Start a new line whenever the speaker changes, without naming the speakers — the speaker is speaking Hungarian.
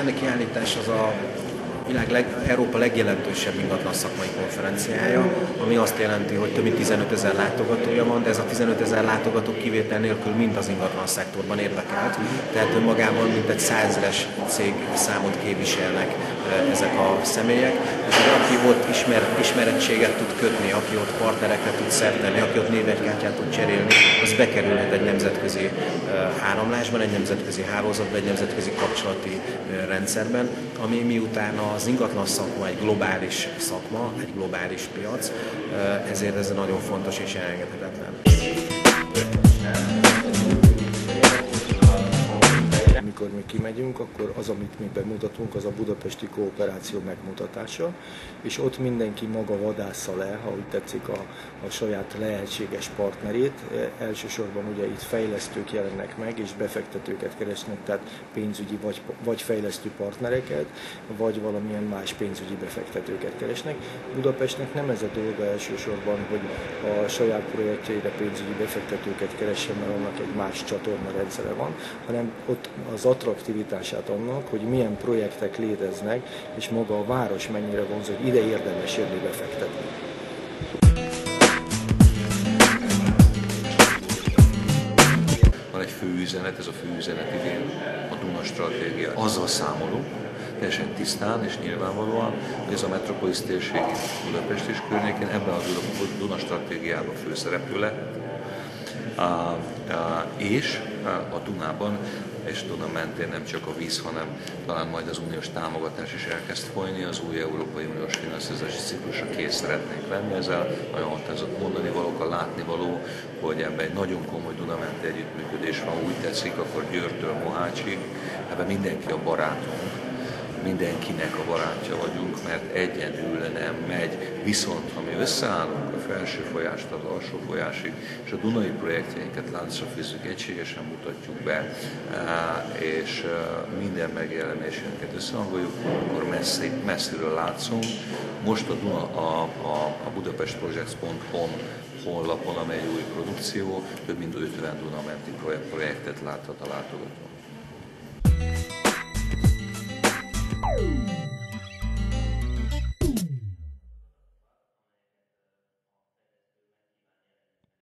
mostani kiállítás az a Európa legjelentősebb ingatlan szakmai konferenciája, ami azt jelenti, hogy több mint 15 000 látogatója van, de ez a 15 000 látogató kivétel nélkül mind az ingatlan szektorban érdekelt, tehát önmagában mintegy 100 000-es cég számot képviselnek ezek a személyek. Aki ott ismerettséget tud kötni, aki ott partnerekre tud szert tenni, aki ott névegykártyát tud cserélni, az bekerülhet egy nemzetközi áramlásban, egy nemzetközi hálózatban, egy nemzetközi kapcsolati rendszerben, ami miután az ingatlan szakma egy globális szakma, egy globális piac, ezért ez nagyon fontos és elengedhetetlen.
Amikor mi kimegyünk, akkor az, amit mi bemutatunk, az a budapesti kooperáció megmutatása, és ott mindenki maga vadásszal el, ha úgy tetszik, a saját lehetséges partnerét. Elsősorban ugye itt fejlesztők jelennek meg, és befektetőket keresnek, tehát pénzügyi vagy fejlesztő partnereket, vagy valamilyen más pénzügyi befektetőket keresnek. Budapestnek nem ez a dolga elsősorban, hogy a saját projektjeire pénzügyi befektetőket keressen, mert annak egy más csatorna rendszere van, hanem ott az attraktivitását annak, hogy milyen projektek léteznek, és maga a város mennyire vonzó, hogy ide érdemes jönni befektetni.
Van egy fő üzenet, ez a fő üzenet idén a Duna stratégia. Azzal számolunk, teljesen tisztán és nyilvánvalóan, hogy ez a metropolis térség Budapest és környékén ebben a Duna stratégiában főszereplő lett. És a Dunában és Duna mentén nem csak a víz, hanem talán majd az uniós támogatás is elkezd folyni, az új Európai Uniós finanszírozási ciklusra kész szeretnénk lenni. Ezzel nagyon határozott mondani valók, a látni való, hogy ebben egy nagyon komoly Duna-menti együttműködés van, úgy tetszik, akkor Győrtől Mohácsig, ebben mindenki a barátunk, mindenkinek a barátja vagyunk, mert egyedül nem megy. Viszont ha mi összeállunk a felső folyástól az alsó folyásig, és a Dunai projektjeinket láncra fűzzük, egységesen mutatjuk be, és minden megjelenésünket összehangoljuk, akkor messziről látszunk. Most a budapestprojects.com honlapon, amely egy új produkció, több mint 50 Duna-menti projektet láthat a látogató.